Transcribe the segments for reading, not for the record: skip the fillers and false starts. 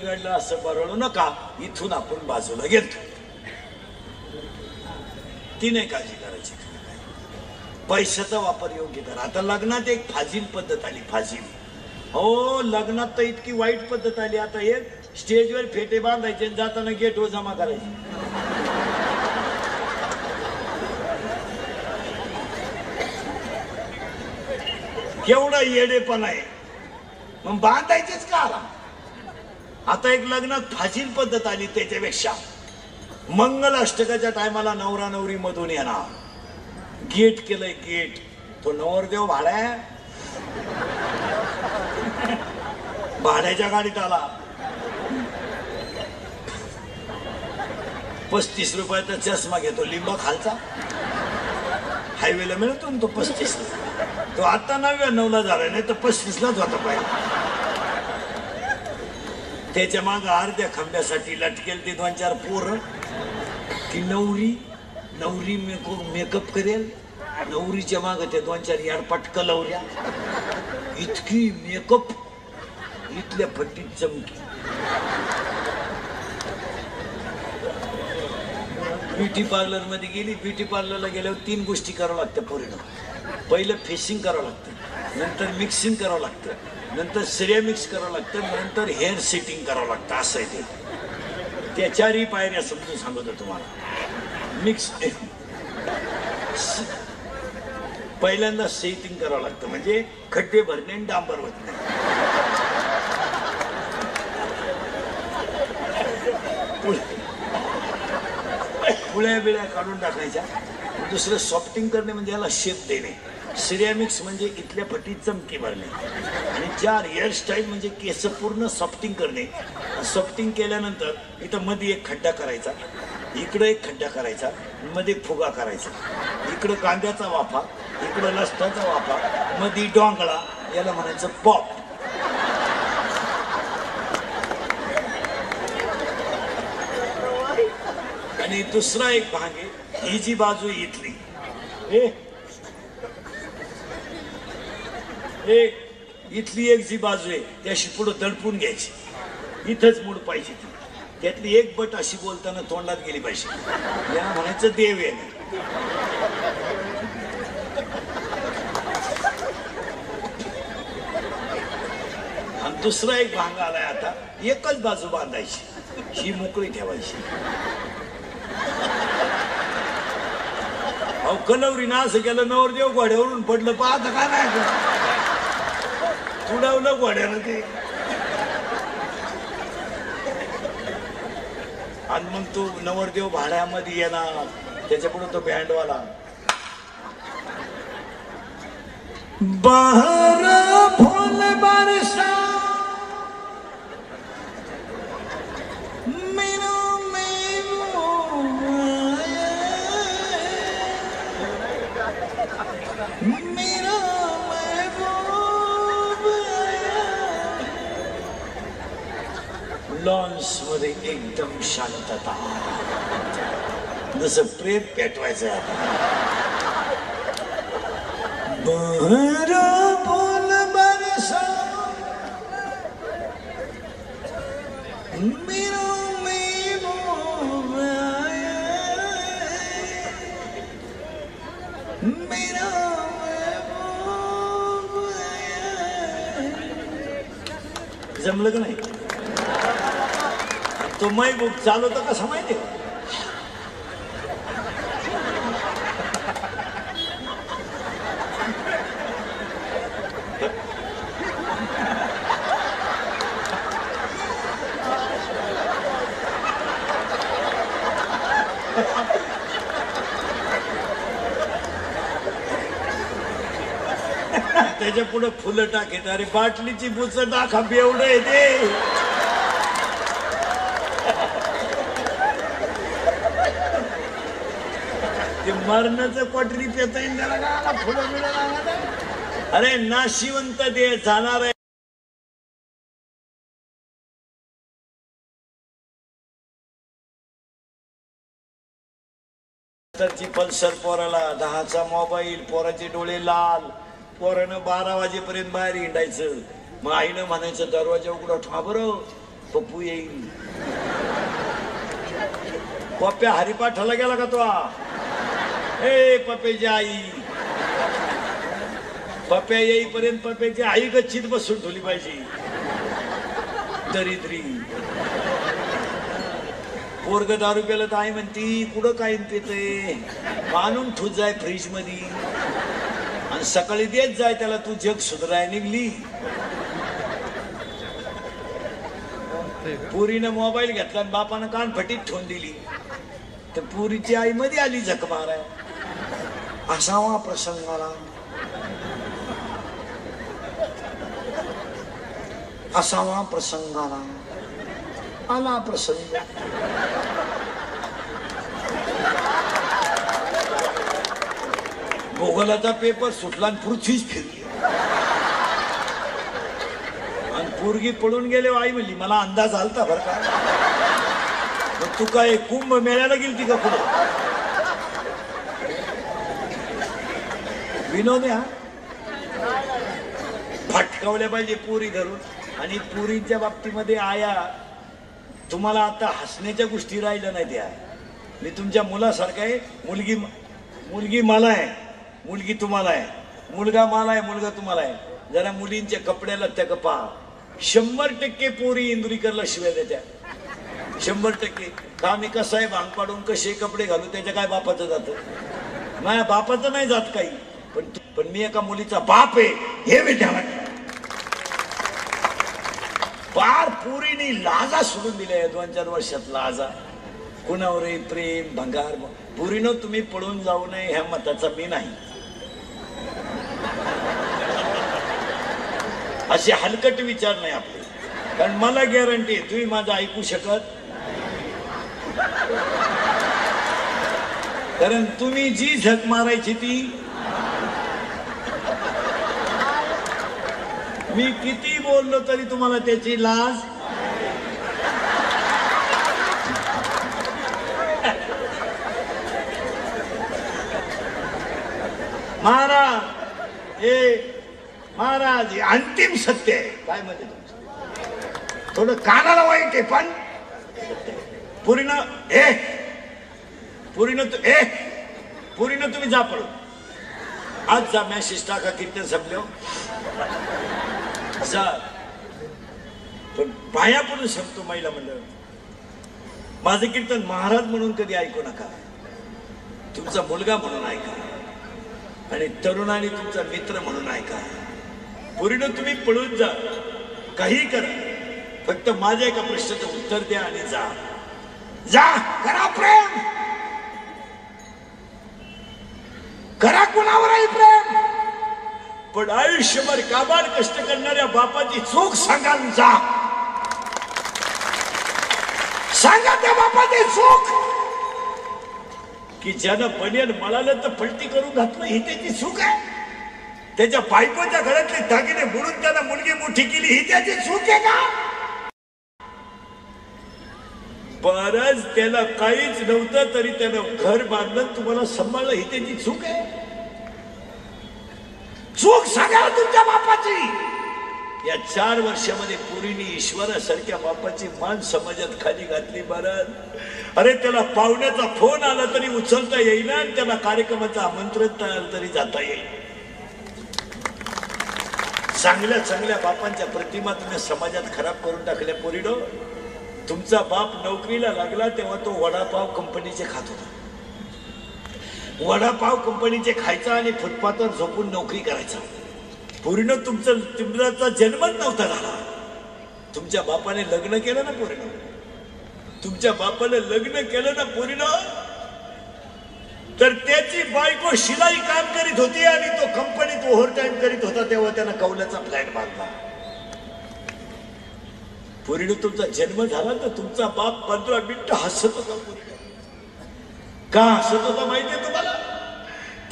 बिघडलं असं परवडू नका, इथून आपण बाजूला घेतो. ती नाही काळजी करायची. पैशाचा वापर योग्य करा. आता लग्नात एक फाजील पद्धत आली. फाजील, हो लग्नात तर इतकी वाईट पद्धत आली. आता एक स्टेजवर फेटे बांधायचे, जाताना गेटवर जमा करायचे. केवढा येडेपणा आहे. मग बांधायचेच का आला. आता एक लग्नात फाजील पद्धत आली. त्याच्यापेक्षा मंगल अष्टकाच्या टायमाला नवरा नवरी मधून येणार, गेट केलंय गेट. तो नवरदेव भाड्याच्या गाडीत आला. 35 रुपयाचा चष्मा घेतो, लिंबा खालचा, हायवेला मिळतो ना तो 35. तो आता 99ला झाला, नाही तर 35लाच होता पाहिजे. त्याच्या माग अर्ध्या खांब्यासाठी लटकेल ते 2-4 पोरं. की नवरी मेकअप करेल, नवरीच्या माग त्या 2-4 याडपाट कलवऱ्या. इतकी मेकअप, इथल्या फट्टीत चमकी. ब्युटी पार्लर मध्ये गेली. ब्युटी पार्लरला गेल्यावर 3 गोष्टी करावं लागतं पोरीनं. पहिलं फेसिंग करावं लागतं, नंतर मिक्सिंग करावं लागतं, नंतर सिरेमिक्स करावं लागतं, नंतर हेअर सेटिंग करावं लागतं. असं आहे ते. त्या 4ही पायऱ्या समजून सांगतो तुम्हाला. मिक्स पहिल्यांदा सेटिंग करावं लागतं, म्हणजे खड्डे भरणे आणि डांबर होत नाही. पुळ्या बिळ्या काढून टाकायच्या. दुसरं सॉफ्टिंग करणे म्हणजे याला शेप देणे. सिरेमिक्स म्हणजे इथल्या फटीत चमकी भरणे. आणि 4 हेअरस्टाईल म्हणजे केस पूर्ण सॉफ्टिंग करणे. सॉफ्टिंग केल्यानंतर इथं मध्ये एक खड्डा करायचा, इकडं एक खड्डा करायचा, मध्ये फुगा करायचा. इकडं कांद्याचा वाफा, इकडं लसणाचा वाफा, मध्ये डोंगळा. याला म्हणायचं पॉप. आणि दुसरा एक भाग आहे, ही जी बाजू इथली, इथली एक जी बाजू आहे ती अशी पुढं दडपून घ्यायची. इथंच मूड पाहिजे ती. त्यातली एक बट अशी बोलताना तोंडात गेली पाहिजे. याला म्हणायचं देव आहे. आणि दुसरा एक भाग आलाय. आता एकच बाजू बांधायची, ही मोकळी ठेवायची. अहो कलवरी ना असं केलं, नवरदेव घोड्यावरून पडलं. पाहता का नाही, तुडवलं घोड्यानं ते. आणि मग तो नवरदेव भाड्यामध्ये येणार, त्याच्या पुढे तो बँडवाला. बाहर फूल बरसा लॉन्स मध्ये एकदम शांतता, जसं प्रेम पेटवायचं. बहरा फूल बरसा मेरा महबूब आया, मेरा महबूब आया. जमलं का नाही? तो महबूब चालवतो कसा माहिती आहे? त्याच्या पुढे फुलं टाकेत. अरे बाटलीची बुच टाका, एवढं आहे ते. मरणाचं पटरी पेता येईल त्याला का फुलं मिळणार. अरे नाशिवंत दे जाणार आहे. पल्सर पोराला, 10चा मोबाईल, पोराचे डोळे लाल. पोरानं 12 वाजेपर्यंत बाहेर हिंडायचं. मग आईनं म्हणायचं दरवाजा उघडा ठेवा बरं. पप्पू येईल. पप्प्या हरिपाठाला गेला का तो? ए पप्प्याची आई, पप्प्या येईपर्यंत पप्प्याची आई गच्चीत बसून ठेवली पाहिजे. दरिद्री पोरग दारू प्यालं तर आई म्हणती कुठं काय पिते, आणून ठूत जाय फ्रीज मध्ये आणि सकाळी देत जाय त्याला, तू जग सुधाराय निघली. पुरीनं मोबाईल घेतला आणि बापानं कानफटीत ठेवून दिली, तर पुरीची आई मध्ये आली झक माराय. असावा प्रसंगाला, असावा प्रसंगाला आला प्रसंग. भूगोलाचा पेपर सुटला आणि पृथ्वीच फिरली आणि पोरगी पळून गेले. आई म्हणली मला अंदाज आलता बरं का, तू काय कुंभ मेळ्याला गेलती का पुढे? विनोद हा फटकावल्या पाहिजे पोरी धरून. आणि पुरीच्या बाबतीमध्ये आया तुम्हाला आता हसण्याच्या गोष्टी राहिल्या नाही. त्या मी तुमच्या मुलासारखा आहे. मुलगी मला आहे, मुलगी तुम्हाला आहे, मुलगा मला आहे, मुलगा तुम्हाला आहे. जरा मुलींच्या कपड्याला त्या कपा 100% पोरी इंदुरीकरला शिव्या देत्या. 100% का मी कसं आहे भांग पाडून कसे कपडे घालू त्याच्या काय बापाचं जातं? माझ्या बापाचं नाही जात काही, पण मी एका मुलीचा बाप आहे हे मी ध्यानात. पार पुरीने लाजा सोडून दिल्या 2-4 वर्षात. लाजा कुणावरही प्रेम भंगार. पुरीनं तुम्ही पळून जाऊ नये ह्या मताचा मी नाही. असे हलकट विचार नाही आपले, कारण मला गॅरंटी आहे तुम्ही माझं ऐकू शकत. कारण तुम्ही जी झक मारायची ती मी किती बोललो तरी तुम्हाला त्याची लाज. महाराज महाराज हे अंतिम सत्य आहे. काय म्हणते तुमचं? थोडं कानाला वाईट आहे पण पुरीनं पुरीनं तुम्ही जा पडून. आज जा मॅसेज टाका कीर्तन संपलो जा. पण पाया पडून सांगतो महिला मंडळ, माझं कीर्तन महाराज म्हणून कधी ऐकू नका, तुमचा मुलगा म्हणून ऐका आणि तरुणाने तुमचा मित्र म्हणून ऐका. पुरीनं तुम्ही पळून जा, काही करा, फक्त माझ्या एका प्रश्नाचं उत्तर द्या आणि जा. जा करा प्रेम, करा कुणावरही प्रेम, पण आयुष्यभर काबाड कष्ट करणाऱ्या बापाची चूक सांगा. जा सांगा त्या बापाची चूक की ज्यानं बनियन मळालं तर पलटी करून घातलं ही त्याची चूक आहे. त्याच्या बायकोच्या घरातले दागिने बुडून त्यानं मुलगी मोठी केली ही त्याची चूक आहे का? बरंच त्याला काहीच नव्हतं तरी त्यानं घर बांधलं तुम्हाला सांभाळलं ही त्याची चूक आहे. चूक सांगा तुमच्या बापाची. या 4 वर्षामध्ये पुरीने ईश्वरासारख्या बापाची मान समाजात खाली घातली. महाराज अरे त्याला पाहुण्याचा फोन आला तरी उचलता येईना आणि त्याला कार्यक्रमाचं आमंत्रण आलं तरी जाता येईल. चांगल्या चांगल्या बापांच्या प्रतिमा तुम्ही समाजात खराब करून टाकल्या. पोरीनो, तुमचा बाप नोकरीला लागला तेव्हा तो वडापाव कंपनीचे खात होता. वडापाव कंपनीचे खायचा आणि फुटपाथवर झोपून नोकरी करायचा. पोरीनं तुमचा जन्मच नव्हता झाला. तुमच्या बापाने लग्न केलं ना पोरीनं, तुमच्या बापाने लग्न केलं ना पोरीनं, तर त्याची बायको शिलाई काम करीत होती आणि तो कंपनीत ओव्हर टाइम करीत होता तेव्हा त्यानं कौलाचा फ्लॅट बांधला. पोरीनं तुमचा जन्म झाला तर तुमचा बाप 15 मिनिटं हसत होता. पोरीनं का हसत होता माहितीये तुम्हाला?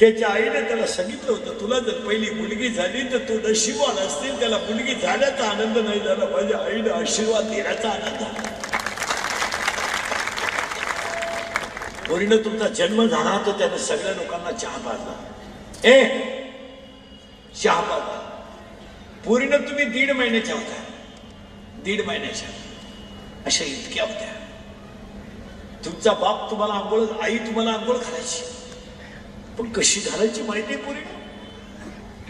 त्याच्या आईने त्याला सांगितलं होतं तुला जर पहिली मुलगी झाली तर तू नशिबवान असतील. त्याला मुलगी झाल्याचा आनंद नाही झाला, माझ्या आईने आशीर्वाद देण्याचा आनंद झाला. पोरीनं तुमचा जन्म झाला तर त्याने सगळ्या लोकांना चहा पाजला. चहा पाजला. पोरीनं तुम्ही 1.5 महिन्याच्या होता, 1.5 महिन्याच्या अशा इतक्या होत्या. तुमचा बाप तुम्हाला आंघोळ, आई तुम्हाला आंघोळ घालायची, पण कशी घालायची माहिती पुरी?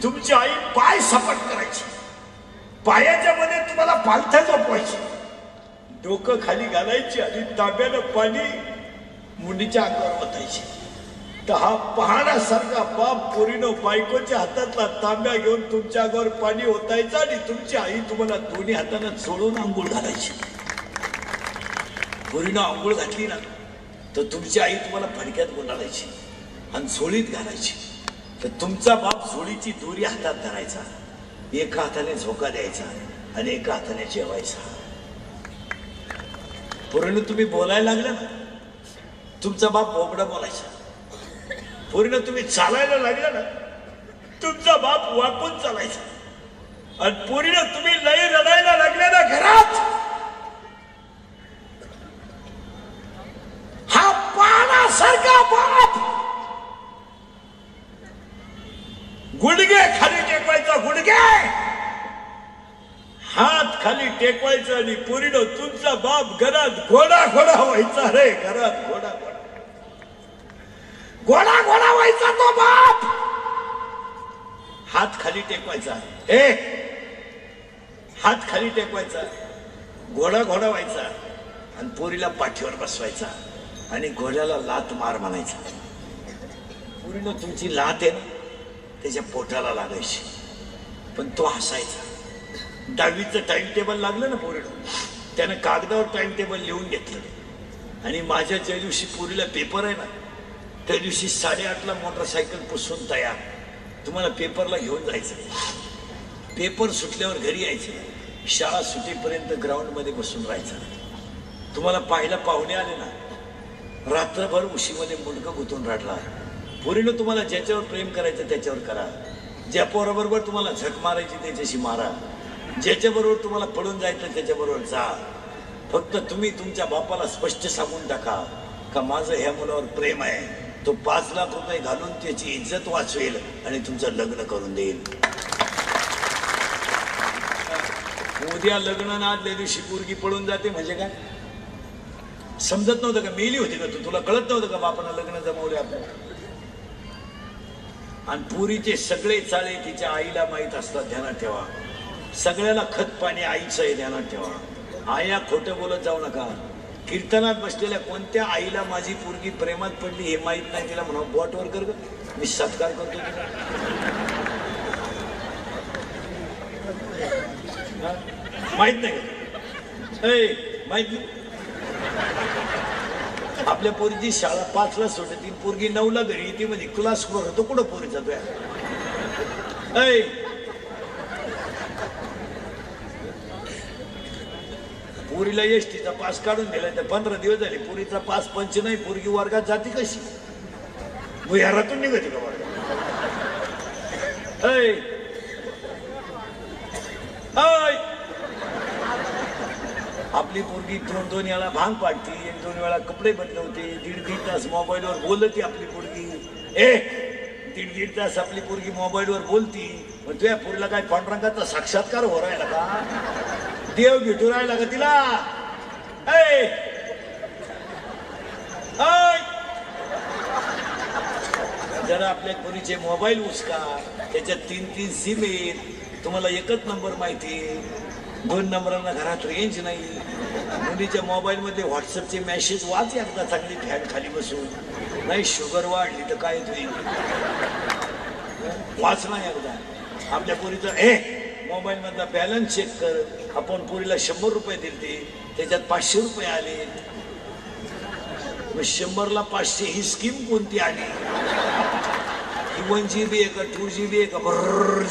तुमची आई पाय सपाट करायची, पायाच्या मध्ये तुम्हाला पालथ्या झोपवायची, डोकं खाली घालायची आणि तांब्यानं पाणी मुलीच्या अंगावर ओतायची. तर हा पहाडासारखा बाप पोरीनं बायकोच्या हातातला तांब्या घेऊन तुमच्या अंगावर पाणी ओतायचा आणि तुमची आई तुम्हाला दोन्ही हातानं चोळून आंघोळ घालायची. पोरीनं आंघोळ घातली ना तर तुमची आई तुम्हाला फडक्यात गुंडाळायची आणि झोळीत घालायची. तर तुमचा बाप झोळीची दोरी हातात धरायचा, एका हाताने झोका द्यायचा आणि एका हाताने जेवायचा. पोरीनं तुम्ही बोलायला लागलं ना, तुमचा बाप बोबडा बोलायचा. पोरीनं तुम्ही चालायला लागला ना, तुमचा बाप वाकून चालायचा. आणि पोरीनं तुम्ही लई रडायला लागल्या ना घरात, हा पानासारखा बाप गुडघे खाली टेकवायचा, गुडघे हात खाली टेकवायचा आणि पोरीनं तुमचा बाप घरात घोडा घोडा व्हायचा. रे घरात घोडा घोडा घोडा घोडा व्हायचा तो बाप. हात खाली टेकवायचा, हात खाली टेकवायचा, घोडा घोडा व्हायचा आणि पोरीला पाठीवर बसवायचा आणि घोड्याला लात मार म्हणायचा. पोरीनं तुमची लात आहे ना त्याच्या पोटाला लागायची, पण तो हसायचा. 10वीचं टाइम टेबल लागलं ना पोरीनं, त्यानं कागदावर टाइम टेबल लिहून घेतलं आणि माझ्या ज्या दिवशी पोरीला पेपर आहे ना त्या दिवशी 8:30ला मोटरसायकल पुसून तयार, तुम्हाला पेपरला घेऊन जायचं. पेपर सुटल्यावर घरी यायचं, शाळा सुटेपर्यंत ग्राउंड मध्ये बसून राहायचं. तुम्हाला पाहायला पाहुणे आले ना, रात्रभर उशीमध्ये मुंडकं गुंतून रडला. पोरीनं तुम्हाला ज्याच्यावर प्रेम करायचं त्याच्यावर करा, ज्या पोराबरोबर तुम्हाला झक मारायची त्याच्याशी मारा, ज्याच्याबरोबर तुम्हाला पडून जायचं त्याच्याबरोबर जा. फक्त तुम्ही तुमच्या बापाला स्पष्ट सांगून टाका का माझं ह्या मुलावर प्रेम आहे, तो 5 लाख रुपये घालून त्याची इज्जत वाचवेल आणि तुमचं लग्न करून देईल. उद्या लग्न ना आदल्या दिवशी पोरगी पळून जाते म्हणजे काय समजत नव्हतं का? मेली होती का तू? तुला कळत नव्हतं का बापानं लग्न जमवले आपल्याला? आणि पुरीचे सगळे चाळे तिच्या आईला माहित असतात, ध्यानात ठेवा. सगळ्याला खत पाणी आईचं आहे, ध्यानात ठेवा. आया खोटं बोलत जाऊ नका. कीर्तनात बसलेल्या कोणत्या आईला माझी पोरगी प्रेमात पडली हे माहित नाही, तिला म्हणा बोटवर कर ग, मी सत्कार करतो तुला. माहित नाही का? माहित नाही. आपल्या पोरीची शाळा 5ला सुटते, पोरगी 9ला घरी येते, म्हणजे क्लास होतो कुठं पोरीचा तुया? पोरीला एसटीचा पास काढून दिला तर 15 दिवस झाले, पोरीचा पास पंच नाही. पोरगी वर्गात जाते कशी? भुयारातून निघते का वर्गात? आपली पोरगी 2-2 वेळा भांग पाडती, 1-2 वेळा कपडे बदलवते, 1.5 तास मोबाईलवर बोलती आपली पोरगी. 1.5 तास आपली पोरगी मोबाईलवर बोलती. पण तुझ्या पोरीला काय पांडुरंगाचा साक्षात्कार हो राहिला का? देव भेटू राहिला का तिला? जरा आपल्या पोरीचे मोबाईल उचका, त्याच्यात 3-3 सिम आहेत, तुम्हाला एकच नंबर माहिती, 2 नंबरांना घरात रेंज नाही. मुलीच्या मोबाईल मध्ये व्हॉट्सअपचे मेसेज वाच एकदा चांगली फॅन खाली बसून. नाही शुगर वाढली तर काय होईल, वाच ना एकदा. आपल्या पोरीचा मोबाईल मधला बॅलन्स चेक कर. आपण पोरीला 100 रुपये दिलते, त्याच्यात 500 रुपये आले. मग 100ला 500 ही स्कीम कोणती आली? 1 GB आहे का 2 GB आहे का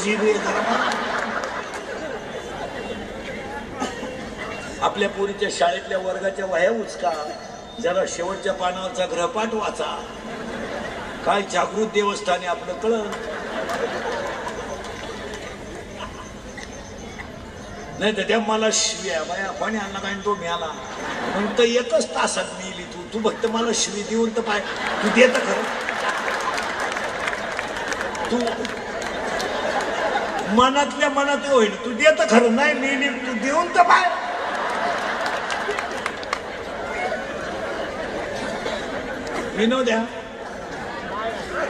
GB आहे का? आपल्या पोरीच्या शाळेतल्या वर्गाच्या वह्या उचका, जरा शेवटच्या पानावरचा ग्रहपाठ वाचा. काय जागृत देवस्थान आहे आपलं कळलं नाही तर त्या मला शिव्या बाया पाणी आणला काय तो मिळाला मग तर 1च तासात मिळली. तू फक्त मला शिवी देऊन तर पाय, तू देत खरं, तू मनातल्या मनात होईल, तू देत खरं नाही मिळली, तू देऊन तर पाय. विनोद आहे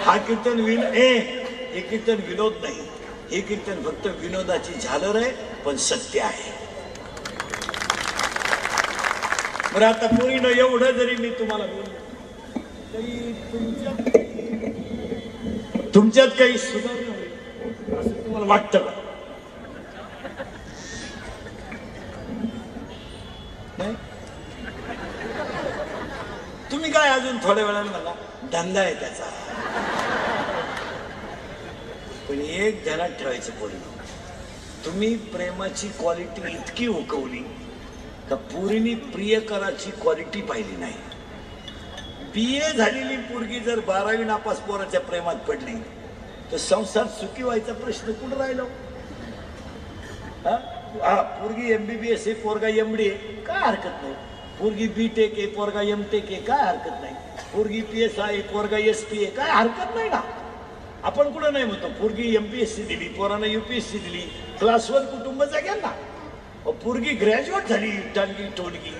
हा कीर्तन हे कीर्तन विनोद नाही, हे कीर्तन फक्त विनोदाची झालर आहे, पण सत्य आहे. बरं आता पोरीनं एवढं जरी मी तुम्हाला बोललो तरी तुमच्यात काही सुधारणा होईल असं तुम्हाला वाटतं का? नाही? तुम्ही काय अजून थोड्या वेळाने मला धंदा आहे त्याचा. पण एक ध्यानात ठेवायचं पोरीनं, तुम्ही प्रेमाची क्वालिटी इतकी उकवली का पोरीनी प्रियकराची क्वालिटी पाहिली नाही. BA झालेली पोरगी जर 12वी नापास पोराच्या प्रेमात पडली तर संसार सुखी व्हायचा प्रश्न कुठं राहिला? पोरगी MBBS आहे, पोरगा MD आहे, काय हरकत नाही. पोरगी BTech आहे, पोरगा MTech आहे, काय हरकत नाही. पोरगी PSI आहे, पोरगा SP आहे, काय हरकत नाही ना. आपण कुठं नाही म्हणतो पोरगी MPSC दिली, पोरानं UPSC दिली, क्लासवर कुटुंबाचा घ्या ना. पोरगी ग्रॅज्युएट झाली, टांगी टोडगी,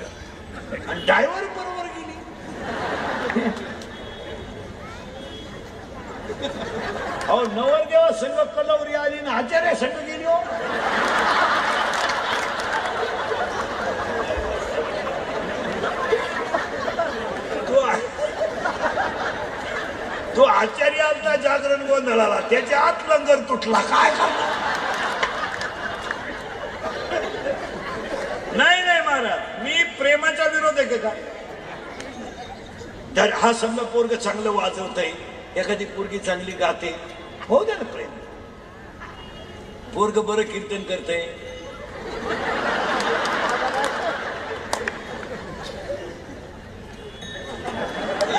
आणि ड्रायव्हर बरोबर गेली. अहो नवरदेवा संघ कलवरी आली ना आचार्य संघ गेली. हो तो आचार्य आलता जागरण गोंधळाला, त्याच्या आत लंगर तुटला, काय करणार? नाही नाही महाराज, मी प्रेमाचा विरोध आहे का? हा समजा पोरग चांगलं वाजवतय, एखादी पोरगी चांगली गाते, हो द्या ना प्रेम. पोरग बरं कीर्तन करतय,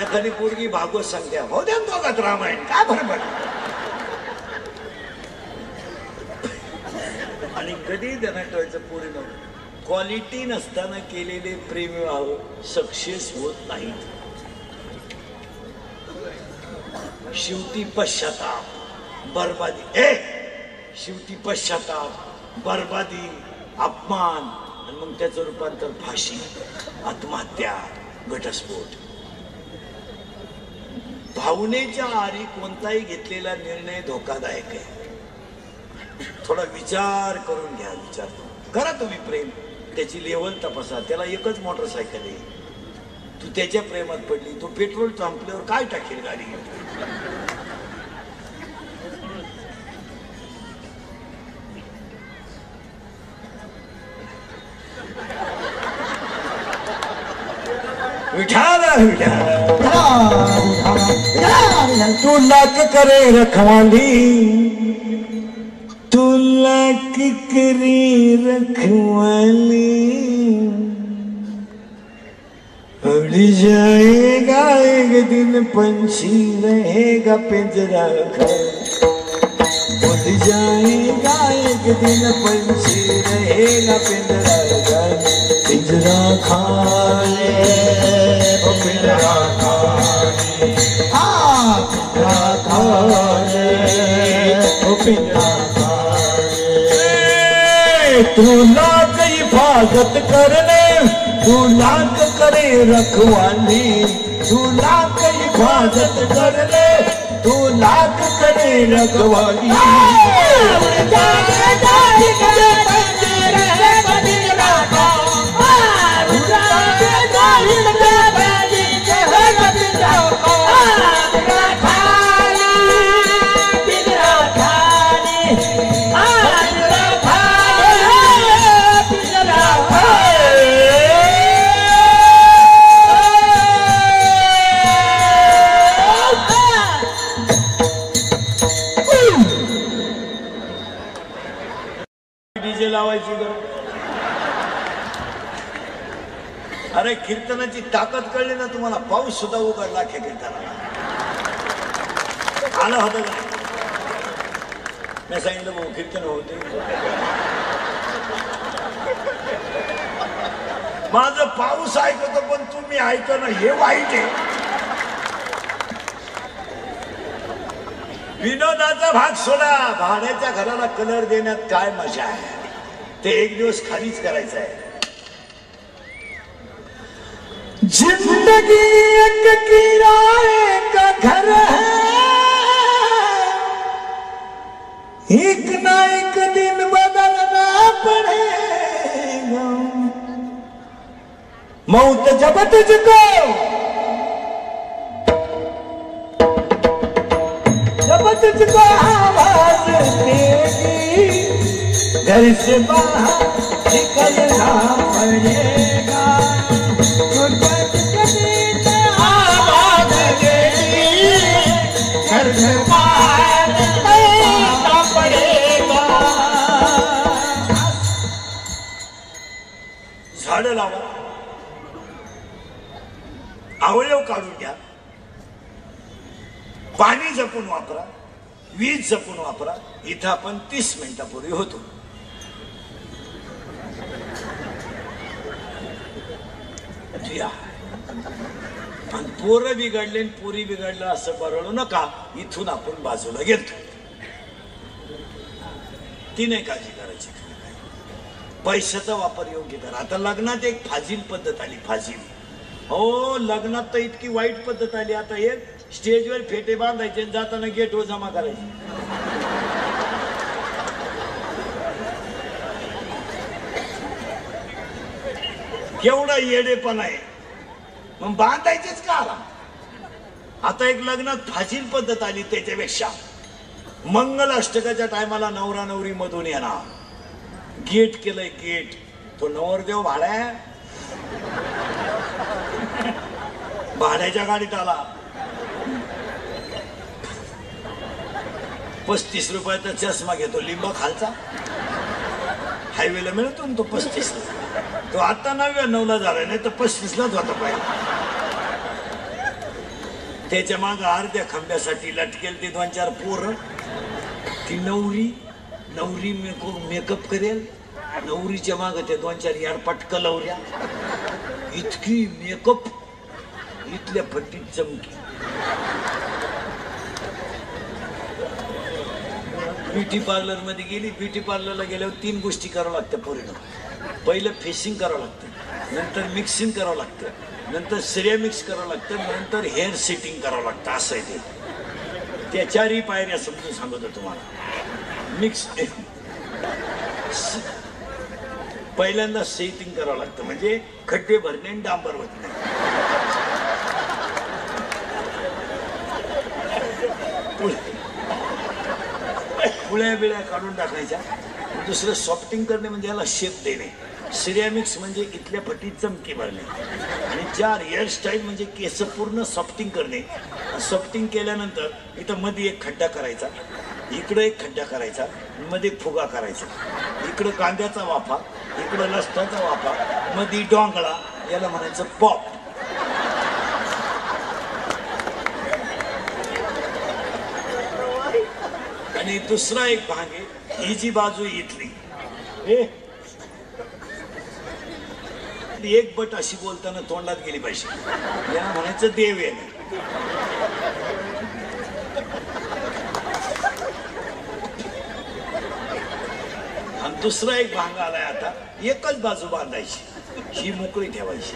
एखादी पोरगी भागवत सांगते, हो द्या दोघात रामायण, काय बरोबर. आणि कधी त्यांना ठेवायचं पोरीनं क्वालिटी नसताना केलेले प्रेम विवाह सक्सेस होत नाही. शेवटी पश्चाताप, बर्बादी, शेवटी पश्चाताप, बर्बादी, अपमान, आणि मग त्याचं रूपांतर फाशी, आत्महत्या, घटस्फोट. भावनेच्या आरी कोणताही घेतलेला निर्णय धोकादायक आहे. थोडा विचार करून घ्या. विचार करा तुम्ही. प्रेम त्याची लेवल तपासा. त्याला एकच मोटरसायकल आहे, तू त्याच्या प्रेमात पडली, तो पेट्रोल संपल्यावर काय टाकेल गाडी? तू लाख करे रखवाली, तू लाख करे रखवाली, उड़ जाएगा एक दिन पंछी रहेगा पिंजरा खाली, उड़ जाएगा एक दिन पंछी रहेगा पिंजरा खाली, पिंजरा खाली, ओ पिंजरा खाली, हाँ पिंजरा खाली, ओ पिंजरा खाली. तू लाख हिफाजत करने, तू लाख करे रखवाली, तू लाख हिफाजत कर ले, तू लाख करे रखवाली. लावायची गरज. अरे कीर्तनाची ताकद कळली ना तुम्हाला, पाऊस सुद्धा उघडला खे कीर्तनाला. आलं होतं का? मी सांगितलं भाऊ कीर्तन होते. माझं पाऊस ऐकतो पण तुम्ही ऐकणं हे वाईट आहे. विनोदाचा भाग सोडा, भाड्याच्या घराला कलर देण्यात काय मजा आहे, ते एक दिवस खालीच करायचं आहे. जिंदगी एक किराए का घर है, एक ना एक दिन बदलना पड़ेगा। मौत जब तुझको आवाज देगी, घर से बाहर निकलना पड़ेगा। आवाज देगी, घर से बाहर निकलना पड़ेगा। झाडं लावा, अवयव काढून घ्या, पाणी जपून वापरा, वीज जपून वापरा. इथं आपण 30 मिनिटापूर्वी होतो. आणि पोरं बिघडले पोरी बिघडलं असं बरळू नका. इथून आपण बाजूला गेलतो. ती नाही काळजी करायची. पैशाचा वापर योग्य करा. आता लग्नात एक फाजील पद्धत आली. फाजील हो, लग्नात तर इतकी वाईट पद्धत आली. आता एक स्टेजवर फेटे बांधायचे, जाताना गेटवर जमा करायचे. केवढा येडेपणा आहे. मग बांधायचेच का आला. आता एक लग्नात फाजील पद्धत आली. त्याच्यापेक्षा मंगल अष्टकाच्या टायमाला नवरा नवरी मधून येणार. गेट केलंय गेट. तो नवरदेव भाड्याच्या गाडीत आला. 35 रुपयाचा चष्मा घेतो लिंबा खालचा. हायवेला मिळतो ना तो 35. तो आता 99ला झाला, नाही तर 35लाच होता पाहिजे. त्याच्या माग अर्ध्या खांब्यासाठी लटकेल ते 2-4 पोरं. ती नवरी मेकअप करेल. नवरीच्या माग ते 2-4 याडपाट कलवऱ्या. इतकी मेकअप, इथल्या फटीत चमकी. ब्युटी पार्लर मध्ये गेली. ब्युटी पार्लरला गेल्यावर 3 गोष्टी करावं लागत्या पोरीनं. पहिलं फेसिंग करावं लागतं, नंतर मिक्सिंग करावं लागतं, नंतर सिरेमिक्स करावं लागतं, नंतर हेअर सेटिंग करावं लागतं. असं आहे ते. त्या 4ही पायऱ्या समजून सांगतो तुम्हाला. मिक्स पहिल्यांदा सेटिंग करावं लागतं, म्हणजे खड्डे भरणे आणि डांबर होत नाही. पुळ्या बिळ्या काढून टाकायच्या. दुसरं सॉफ्टिंग करणे म्हणजे याला शेप देणे. सिरेमिक्स म्हणजे इथल्या फटीत चमकी भरणे. आणि 4 हेअरस्टाईल म्हणजे केस पूर्ण सॉफ्टिंग करणे. सॉफ्टिंग केल्यानंतर इथं मध्ये एक खड्डा करायचा, इकडं एक खड्डा करायचा, मध्ये फुगा करायचा. इकडं कांद्याचा वाफा, इकडं लसणाचा वाफा, मध्ये डोंगळा. याला म्हणायचं पॉप. आणि दुसरा एक भाग आहे. ही जी बाजू इथली, एक बट अशी बोलताना तोंडात गेली पाहिजे. याला म्हणायचं देव आहे. आणि दुसरा एक भाग आलाय. आता एकच बाजू बांधायची, ही मोकळी ठेवायची.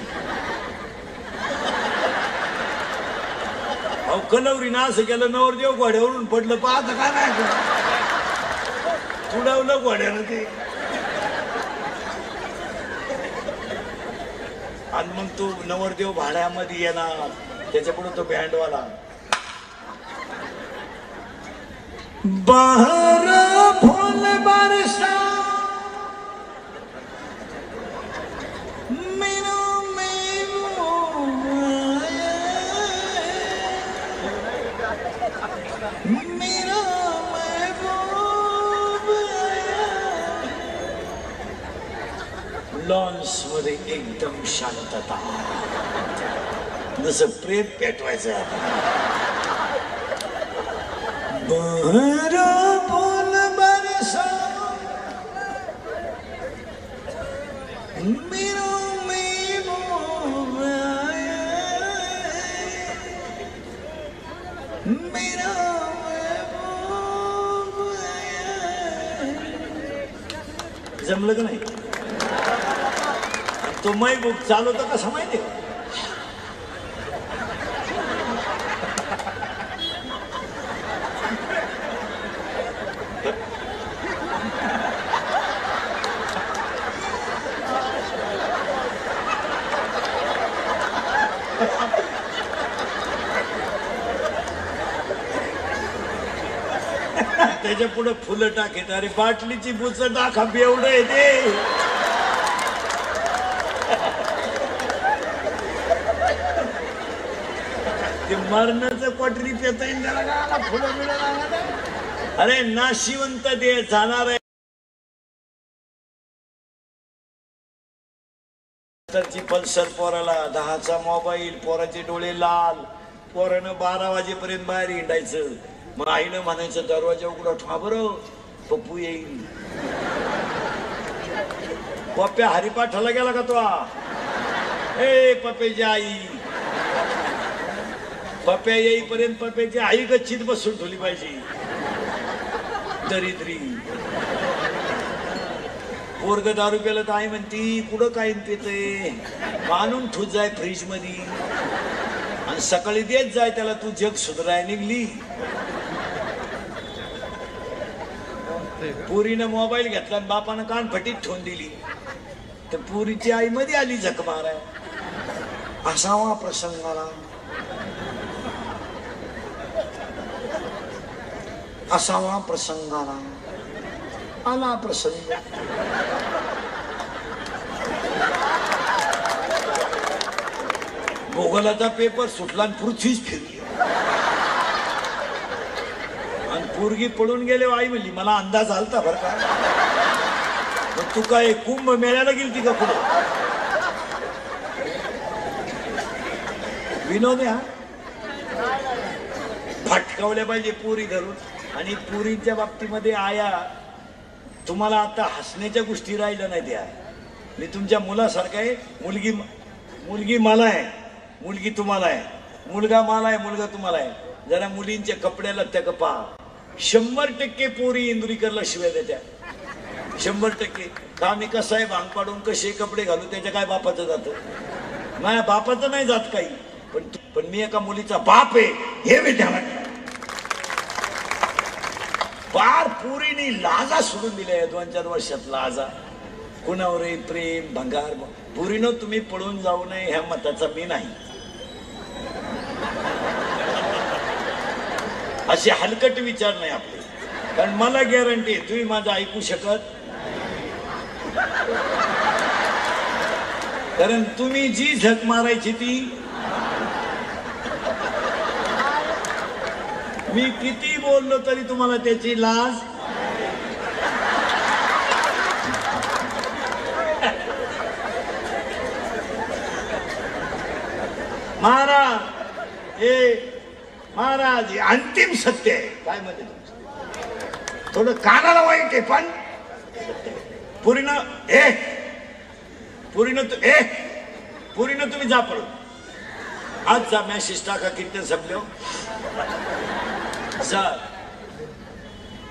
अहो कलवरी ना असं केलं, नवरदेव घोड्यावरून पडलं. पाहता का नाही, तुडवलं घोड्यानं ते. आणि मग तो नवरदेव भाड्यामध्ये येणार. त्याच्यापुढे तो बँडवाला. बाहर फूल बरसा लॉन्स मध्ये एकदम शांतता, जसं प्रेम पेटवायचं. बहरा फूल बरसा मेरा महबूब आया, मेरा महबूब आया. जमलं का नाही? तो महबूब चालवतो कसा माहिती आहे? त्याच्या पुढे फुलं टाकेत. अरे बाटलीची बुच टाका एवढं येते. ते मरणाचं क्वाटरी पेता येईल त्याला का फुलं मिळणार. अरे नाशिवंत दे जाणार आहे. पल्सर पोराला 10चा मोबाईल, पोराचे डोळे लाल, पोरानं 12 वाजेपर्यंत बाहेर हिंडायचं. मग आईनं म्हणायचं दरवाजा उघडा ठेवा बरं पप्पू येईल. पप्प्या हरिपाठाला गेला का तो? ए पप्प्याची आई, पप्प्या येईपर्यंत पप्प्याची आई गच्चीत बसून ठेवली पाहिजे. दरिद्री पोरग दारू प्याला तर आई म्हणती कुठं काय पितय, मानून ठूत जाय फ्रीज मध्ये आणि सकाळी देत जाय त्याला तू जग सुधराय निघली. पुरीनं मोबाईल घेतला आणि बापानं कानफटीत ठेवून दिली तर पुरीची आई मध्ये आली झक माराय. असावा प्रसंगाला, असावा प्रसंगाला आला प्रसंग. भूगोलाचा पेपर सुटला आणि पृथ्वीच फिरली आणि पोरगी पळून गेले. आई म्हणली मला अंदाज आलता बर का. तू काय कुंभ मेळ्याला गेलती का पुढे? विनोद हा फटकावल्या पाहिजे पोरी धरून. आणि पोरींच्या बाबतीमध्ये आया तुम्हाला आता हसण्याच्या गोष्टी राहिल्या नाही. त्या मी तुमच्या मुलासारखा आहे. मुलगी मला आहे, मुलगी तुम्हाला आहे, मुलगा मला आहे, मुलगा तुम्हाला आहे. जरा मुलींच्या कपड्याला त्या पहा. 100% पोरी इंदुरीकरला शिवाय देत्या. 100% का मी कसं आहे भांग पाडून कसे कपडे घालू त्याच्या काय बापाचं जातं. माझ्या बापाचं नाही जात काही. पण मी एका मुलीचा बाप आहे हे मी ध्यानात. फार पुरीनी लाजा सोडून दिल्या 2-4 वर्षात. लाजा कुणावर प्रेम भंगार. पुरीनं तुम्ही पळून जाऊ नये ह्या मताचा मी नाही. असे हलकट विचार नाही आपले. कारण मला गॅरंटी आहे तुम्ही माझं ऐकू शकत. कारण तुम्ही जी झक मारायची ती मी किती बोललो तरी तुम्हाला त्याची लाज. महाराज हे महाराज अंतिम सत्य आहे. काय म्हणते तुमचं थोडं कानाला वाईट आहे पण पुरीनं पुरीनं तुम्ही जा पडून. आज जा मॅसेज टाका कीर्तन संपलो जा.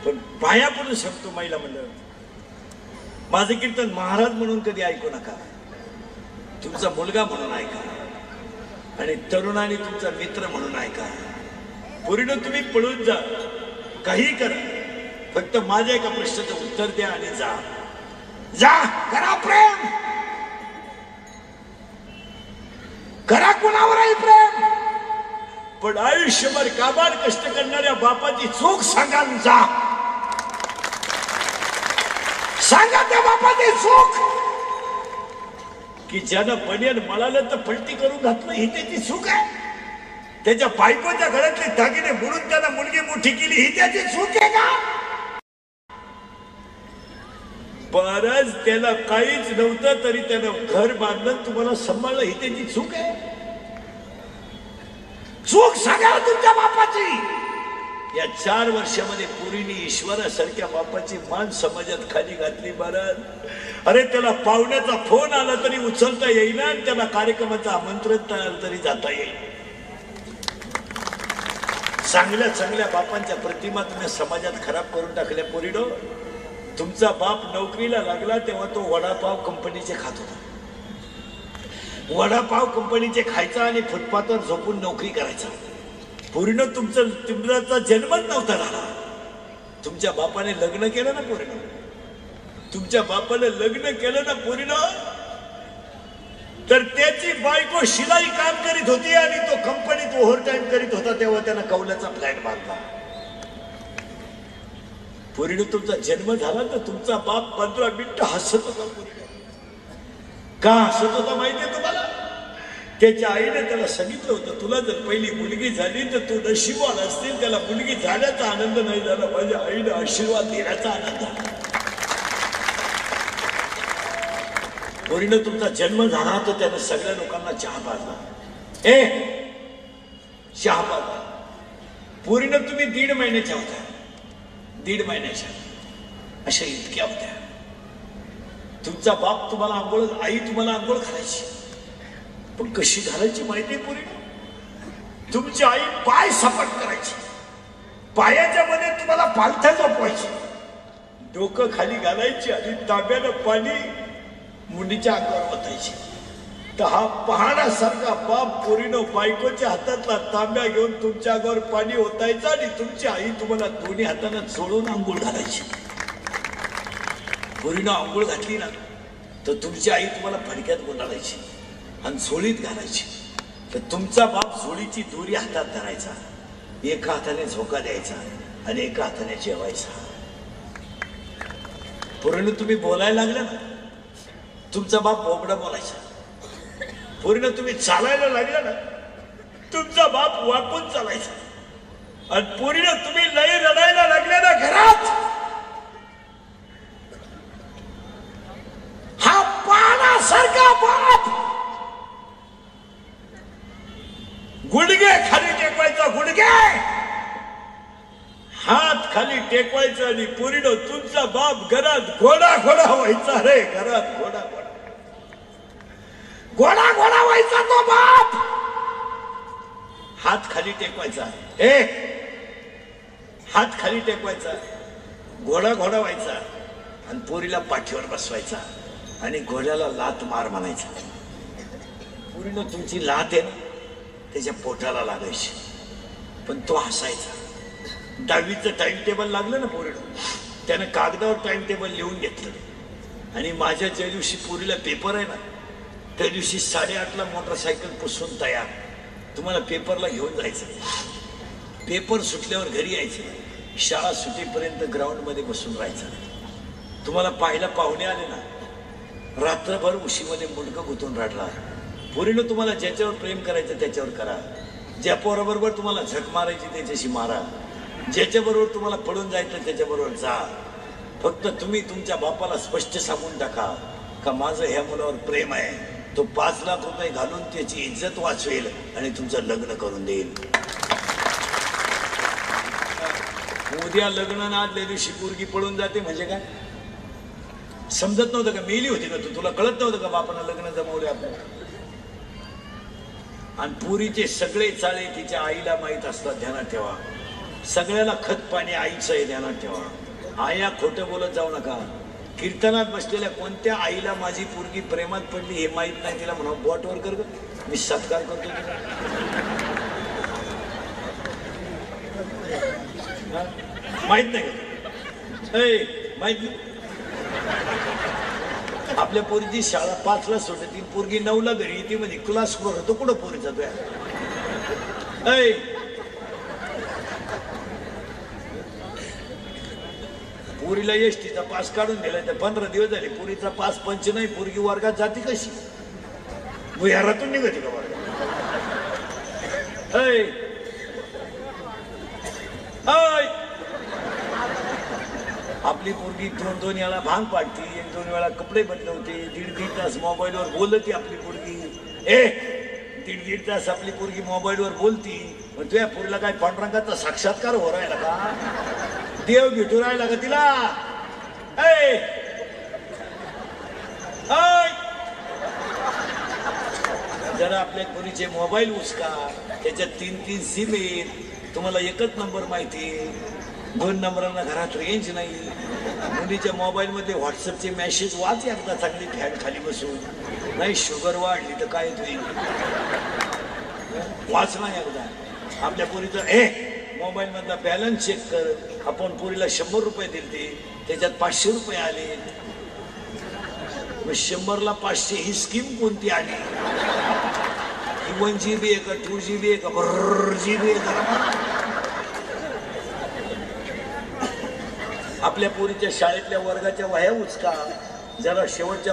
पण पाया पडून सांगतो महिला मंडळ माझं कीर्तन महाराज म्हणून कधी ऐकू नका. तुमचा मुलगा म्हणून ऐका आणि तरुणाने तुमचा मित्र म्हणून ऐका. पुरीनं तुम्ही पळून जा काही करा फक्त माझ्या एका प्रश्नाचं उत्तर द्या आणि जा. जा करा प्रेम करा कुणावरही प्रेम. पण आयुष्यभर काबाड कष्ट करणाऱ्या बापाची चूक सांगा. जा सांगा त्या बापाची चूक की ज्यानं बनियन मळालं तर पलटी करून घातलं ही त्याची चूक आहे. त्याच्या बायकोच्या घरातले दागिने बुडून त्याला मुलगी मोठी केली ही त्याची चूक आहे का? बरंच त्याला काहीच नव्हतं तरी त्यानं घर बांधलं तुम्हाला सांभाळलं ही त्याची चूक आहे. चूक सांगा तुमच्या बापाची. या 4 वर्षामध्ये पुरीने ईश्वरासारख्या बापाची मान समाजात खाली घातली. महाराज अरे त्याला पाहुण्याचा फोन आला तरी उचलता येईना आणि त्याला कार्यक्रमाचं आमंत्रण आलं तरी जाता येईल. चांगल्या चांगल्या बापांच्या प्रतिमा तुम्ही समाजात खराब करून टाकल्या. पोरीनो तुमचा बाप नोकरीला लागला तेव्हा तो वडापाव कंपनीचे खात होता. वडापाव कंपनीचे खायचा आणि फुटपाथवर झोपून नोकरी करायचा. पोरीनो तुमचा जन्मच नव्हता झाला. तुमच्या बापाने लग्न केलं ना पोरीनो. तुमच्या बापाने लग्न केलं ना पोरीनो तर त्याची बायको शिलाई काम करीत होती आणि तो कंपनीत ओव्हर टाइम करीत होता तेव्हा त्यानं कौलाचा फ्लॅट बांधला. पोरीनं तुमचा जन्म झाला तर तुमचा बाप 15 मिनिटं हसत होता. पोरीनं का हसत होता माहितीये तुम्हाला? त्याच्या आईने त्याला सांगितलं होतं, तुला जर पहिली मुलगी झाली तर तू नशिबवान असतील. त्याला मुलगी झाल्याचा आनंद नाही झाला, माझ्या आईने आशीर्वाद देण्याचा आनंद झाला. पोरीनं तुमचा जन्म झाला तर त्यानं सगळ्या लोकांना चहा पाजला. चहा पाजला. पोरीनं तुम्ही 1.5 महिन्याच्या होत्या, 1.5 महिन्याच्या अशा इतक्या होत्या. तुमचा बाप तुम्हाला आंघोळ, आई तुम्हाला आंघोळ घालायची. पण कशी घालायची माहितीये पोरीनं? तुमची आई पाय सपाट करायची, पायाच्या मध्ये तुम्हाला पालथ्या झोपवायची, डोकं खाली घालायची आणि तांब्यानं पाणी मुलीच्या अंगावर ओतायची. तर हा पहाडासारखा बाप पोरीनं बायकोच्या हातातला तांब्या घेऊन तुमच्या अंगावर पाणी ओतायचा आणि तुमची आई तुम्हाला दोन्ही हातानं चोळून आंघोळ घालायची. पोरीनं आंघोळ घातली ना तर तुमची आई तुम्हाला फडक्यात गुंडाळायची आणि झोळीत घालायची. तर तुमचा बाप झोळीची दोरी हातात धरायचा, एका हाताने झोका द्यायचा आणि एका हाताने जेवायचा. पोरीनं तुम्ही बोलायला लागलं ना, तुमचा बाप बोबडा बोलायचा. पोरीनं तुम्ही चालायला लागलं ना, तुमचा बाप वाकून चालायचा. आणि पोरीनं तुम्ही लय रडायला लागल्या ना घरात, हा पानासारखा बाप गुडघे खाली टेकवायचा, गुडघे हात खाली टेकवायचा आणि पोरीनं तुमचा बाप घरात घोडा घोडा व्हायचा. रे घरात घोडा घोडा घोडा घोडा व्हायचा तो बाप. हात खाली टेकवायचा, हात खाली टेकवायचा, घोडा घोडा व्हायचा आणि पोरीला पाठीवर बसवायचा आणि घोड्याला लात मार म्हणायचा. पोरीनं तुमची लात आहे ना त्याच्या पोटाला लागायची, पण तो हसायचा. 10वीचं टाइम टेबल लागलं ना पोरीनं, त्यानं कागदावर टाइम टेबल लिहून घेतलं आणि माझ्या ज्या दिवशी पोरीला पेपर आहे ना त्या दिवशी 8:30ला मोटरसायकल पुसून तयार, तुम्हाला पेपरला घेऊन जायचं. पेपर सुटल्यावर घरी यायचं, शाळा सुटेपर्यंत ग्राउंडमध्ये बसून राहायचं. तुम्हाला पाहायला पाहुणे आले ना, रात्रभर उशीमध्ये मुंडकं गुंतून रडला. पोरीनं तुम्हाला ज्याच्यावर प्रेम करायचं त्याच्यावर करा, ज्या पोराबरोबर तुम्हाला झक मारायची त्याच्याशी मारा, ज्याच्याबरोबर तुम्हाला पळून जायचं त्याच्याबरोबर जा. फक्त तुम्ही तुमच्या बापाला स्पष्ट सांगून टाका का माझं ह्या मुलावर प्रेम आहे, तो 5 लाख रुपये घालून त्याची इज्जत वाचवेल आणि तुमचं लग्न करून देईल. उद्या लग्न ना आदल्या दिवशी पोरगी पळून जाते म्हणजे काय समजत नव्हतं का? मेली होती का तू? तुला कळत नव्हतं का बापानं लग्न जमवले आपलं? आणि पुरीचे सगळे चाळे तिच्या आईला माहीत असतात, ध्यानात ठेवा. सगळ्याला खत पाणी आईचं आहे, ध्यानात ठेवा. आया खोटं बोलत जाऊ नका. कीर्तनात बसलेल्या कोणत्या आईला माझी पोरगी प्रेमात पडली हे माहित नाही, तिला म्हणा बोटवर कर ग, मी सत्कार करतो तुला. माहित नाही का? माहित नाही. आपल्या पोरीची शाळा 5ला सुटते, ती पोरगी 9ला घरी येते. म्हणजे क्लास होतो कुठं पोरीचा तुया? पोरीला एसटीचा पास काढून दिलाय तर 15 दिवस झाले पोरीचा पास पंच नाही. पोरगी वर्गात जाते कशी? भुयारातून निघते का वर्गात? आपली पोरगी 2-2 वेळा भांग पाडती, 1-2 वेळा कपडे बदलवते, 1.5 तास मोबाईलवर बोलती आपली पोरगी. 1.5 तास आपली पोरगी मोबाईलवर बोलती. मग तुझ्या पोरीला काय पांडुरंगाचा साक्षात्कार हो राहिला का? देव भेटू राहिला का तिला? जरा आपल्या पोरीचे मोबाईल उचका, त्याच्यात 3-3 सिम आहेत. तुम्हाला एकच नंबर माहिती, 2 नंबरांना घरात रेंज नाही. मुलीच्या मोबाईल मध्ये व्हॉट्सअपचे मेसेज वाच एकदा चांगली फॅन खाली बसून. नाही शुगर वाढली तर काय होईल वाच नाही एकदा. आपल्या पोरीचा मोबाईल मधला बॅलन्स चेक कर. आपण पोरीला 100 रुपये दिले, त्याच्यात 500 रुपये आले. मग 100ला 500 ही स्कीम कोणती आली? 1 GB आहे का 2 GB आहे का GB आहे का? आपल्या पोरीच्या शाळेतल्या वर्गाच्या वह्या उचका, जरा शेवटच्या